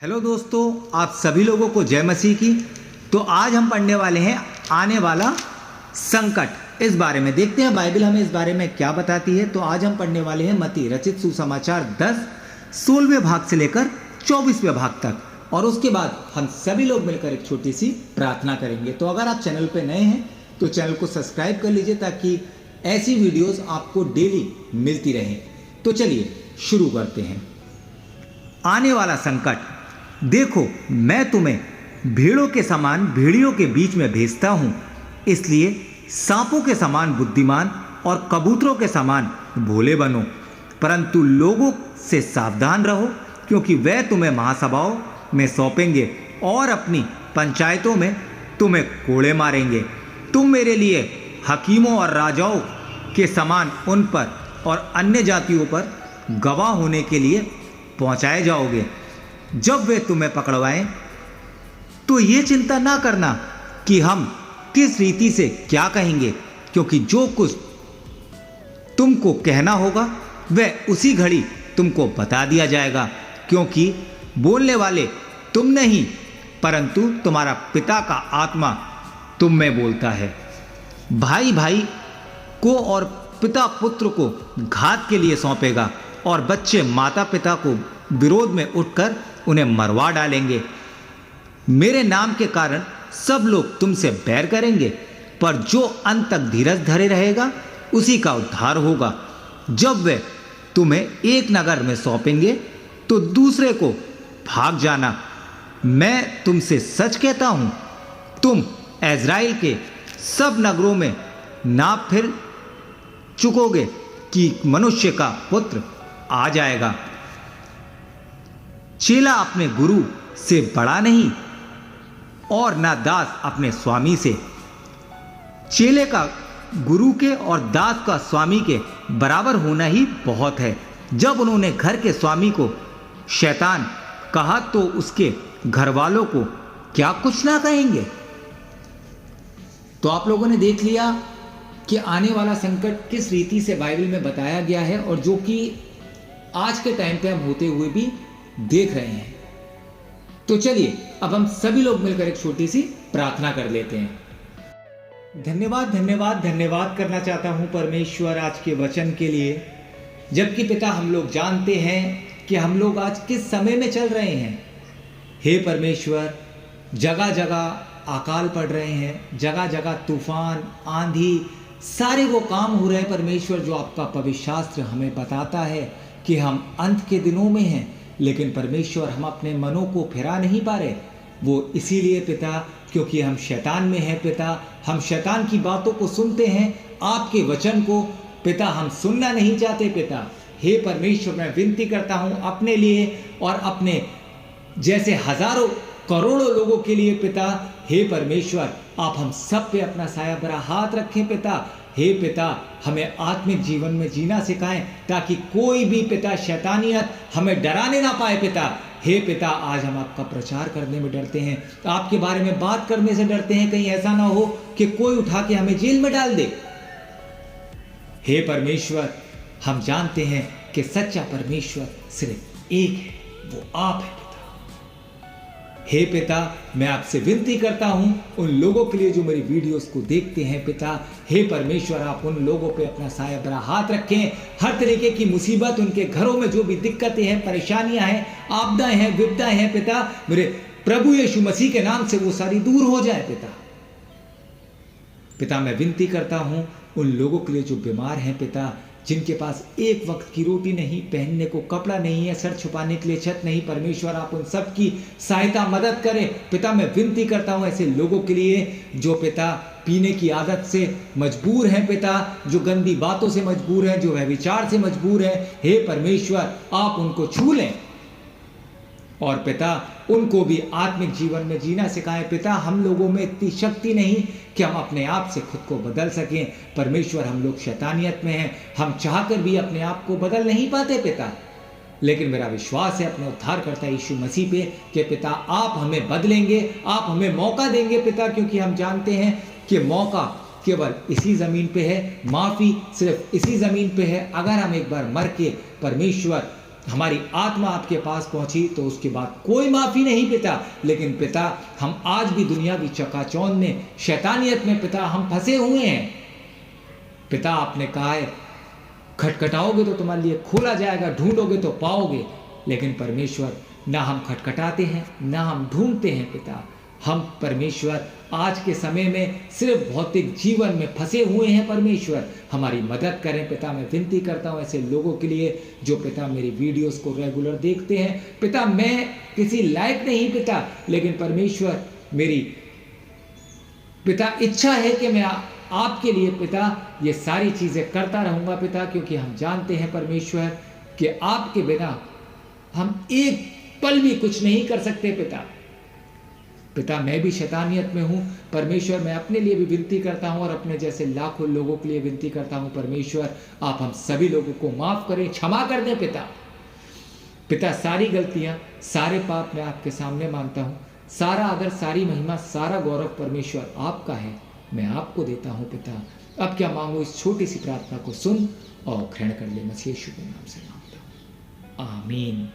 Hello दोस्तों, आप सभी लोगों को जय मसीह की। तो आज हम पढ़ने वाले हैं आने वाला संकट। इस बारे में देखते हैं बाइबल हमें इस बारे में क्या बताती है। तो आज हम पढ़ने वाले हैं मत्ती रचित सुसमाचार 10 16वें भाग से लेकर 24वें भाग तक, और उसके बाद हम सभी लोग मिलकर एक छोटी सी प्रार्थना करेंगे। तो अगर आप चैनल पर नए हैं तो चैनल को सब्सक्राइब कर लीजिए ताकि ऐसी वीडियोस आपको डेली मिलती रहे। तो चलिए शुरू करते हैं। आने वाला संकट। देखो, मैं तुम्हें भेड़ों के समान भेड़ियों के बीच में भेजता हूं, इसलिए सांपों के समान बुद्धिमान और कबूतरों के समान भोले बनो। परंतु लोगों से सावधान रहो, क्योंकि वे तुम्हें महासभाओं में सौंपेंगे और अपनी पंचायतों में तुम्हें कोड़े मारेंगे। तुम मेरे लिए हकीमों और राजाओं के समान उन पर और अन्य जातियों पर गवाह होने के लिए पहुंचाए जाओगे। जब वे तुम्हें पकड़वाएं तो ये चिंता ना करना कि हम किस रीति से क्या कहेंगे, क्योंकि जो कुछ तुमको कहना होगा वह उसी घड़ी तुमको बता दिया जाएगा, क्योंकि बोलने वाले तुम नहीं परंतु तुम्हारा पिता का आत्मा तुम में बोलता है। भाई भाई को और पिता पुत्र को घात के लिए सौंपेगा, और बच्चे माता पिता को विरोध में उठकर उन्हें मरवा डालेंगे। मेरे नाम के कारण सब लोग तुमसे बैर करेंगे, पर जो अंत तक धीरज धरे रहेगा उसी का उद्धार होगा। जब वे तुम्हें एक नगर में सौंपेंगे तो दूसरे को भाग जाना। मैं तुमसे सच कहता हूं, तुम इज़राइल के सब नगरों में ना फिर चुकोगे कि मनुष्य का पुत्र आ जाएगा। चेला अपने गुरु से बड़ा नहीं, और ना दास अपने स्वामी से। चेले का गुरु के और दास का स्वामी के बराबर होना ही बहुत है। जब उन्होंने घर के स्वामी को शैतान कहा तो उसके घर वालों को क्या कुछ ना कहेंगे। तो आप लोगों ने देख लिया कि आने वाला संकट किस रीति से बाइबल में बताया गया है, और जो कि आज के टाइम पे हम होते हुए भी देख रहे हैं। तो चलिए अब हम सभी लोग मिलकर एक छोटी सी प्रार्थना कर लेते हैं। धन्यवाद धन्यवाद धन्यवाद करना चाहता हूं परमेश्वर आज के वचन के लिए। जबकि पिता, हम लोग जानते हैं कि हम लोग आज किस समय में चल रहे हैं। हे परमेश्वर, जगह जगह अकाल पड़ रहे हैं, जगह जगह तूफान, आंधी, सारे वो काम हो रहे हैं परमेश्वर जो आपका पवित्र शास्त्र हमें बताता है कि हम अंत के दिनों में हैं। लेकिन परमेश्वर, हम अपने मनों को फिरा नहीं पा रहे। वो इसीलिए पिता क्योंकि हम शैतान में हैं पिता। हम शैतान की बातों को सुनते हैं, आपके वचन को पिता हम सुनना नहीं चाहते पिता। हे परमेश्वर, मैं विनती करता हूँ अपने लिए और अपने जैसे हजारों करोड़ों लोगों के लिए पिता। हे परमेश्वर, आप हम सब पे अपना साया भरा हाथ रखें पिता। हे पिता, हमें आत्मिक जीवन में जीना सिखाएं ताकि कोई भी पिता शैतानियत हमें डराने ना पाए पिता। हे पिता, आज हम आपका प्रचार करने में डरते हैं, आपके बारे में बात करने से डरते हैं, कहीं ऐसा ना हो कि कोई उठा के हमें जेल में डाल दे। हे परमेश्वर, हम जानते हैं कि सच्चा परमेश्वर सिर्फ एक है, वो आप है। हे पिता, मैं आपसे विनती करता हूं उन लोगों के लिए जो मेरी वीडियोस को देखते हैं पिता। हे परमेश्वर, आप उन लोगों पे अपना साया भरा हाथ रखें। हर तरीके की मुसीबत, उनके घरों में जो भी दिक्कतें हैं, परेशानियां हैं, आपदाएं हैं, विपदाएं हैं पिता, मेरे प्रभु यीशु मसीह के नाम से वो सारी दूर हो जाए पिता। पिता, मैं विनती करता हूं उन लोगों के लिए जो बीमार हैं पिता, जिनके पास एक वक्त की रोटी नहीं, पहनने को कपड़ा नहीं है, सर छुपाने के लिए छत नहीं। परमेश्वर, आप उन सब की सहायता मदद करें पिता। मैं विनती करता हूं ऐसे लोगों के लिए जो पिता पीने की आदत से मजबूर हैं पिता, जो गंदी बातों से मजबूर हैं, जो व्यभिचार से मजबूर हैं। हे परमेश्वर, आप उनको छू लें और पिता उनको भी आत्मिक जीवन में जीना सिखाएं पिता। हम लोगों में इतनी शक्ति नहीं कि हम अपने आप से खुद को बदल सकें परमेश्वर। हम लोग शैतानियत में हैं, हम चाहकर भी अपने आप को बदल नहीं पाते पिता। लेकिन मेरा विश्वास है अपने उद्धारकर्ता यीशु मसीह पे कि पिता आप हमें बदलेंगे, आप हमें मौका देंगे पिता, क्योंकि हम जानते हैं कि मौका केवल इसी ज़मीन पे है, माफ़ी सिर्फ इसी ज़मीन पे है। अगर हम एक बार मर के परमेश्वर हमारी आत्मा आपके पास पहुंची तो उसके बाद कोई माफ़ी नहीं पिता। लेकिन पिता, हम आज भी दुनियावी चकाचौंध में, शैतानियत में पिता हम फंसे हुए हैं। पिता, आपने कहा है खटखटाओगे तो तुम्हारे लिए खोला जाएगा, ढूंढोगे तो पाओगे। लेकिन परमेश्वर, ना हम खटखटाते हैं ना हम ढूंढते हैं पिता। हम परमेश्वर आज के समय में सिर्फ भौतिक जीवन में फंसे हुए हैं। परमेश्वर, हमारी मदद करें पिता। मैं विनती करता हूँ ऐसे लोगों के लिए जो पिता मेरी वीडियोस को रेगुलर देखते हैं। पिता, मैं किसी लायक नहीं पिता, लेकिन परमेश्वर मेरी पिता इच्छा है कि मैं आपके लिए पिता ये सारी चीज़ें करता रहूँगा पिता, क्योंकि हम जानते हैं परमेश्वर कि आपके बिना हम एक पल भी कुछ नहीं कर सकते पिता। पिता, मैं भी शैतानियत में हूँ परमेश्वर। मैं अपने लिए भी विनती करता हूँ और अपने जैसे लाखों लोगों के लिए विनती करता हूँ परमेश्वर, आप हम सभी लोगों को माफ़ करें, क्षमा कर दें पिता। पिता, सारी गलतियाँ, सारे पाप मैं आपके सामने मानता हूँ। सारा आदर, सारी महिमा, सारा गौरव परमेश्वर आपका है, मैं आपको देता हूँ पिता। अब क्या मांगो, इस छोटी सी प्रार्थना को सुन और ग्रहण कर ले। मसीह यीशु के नाम से मांगता हूँ, आमीन।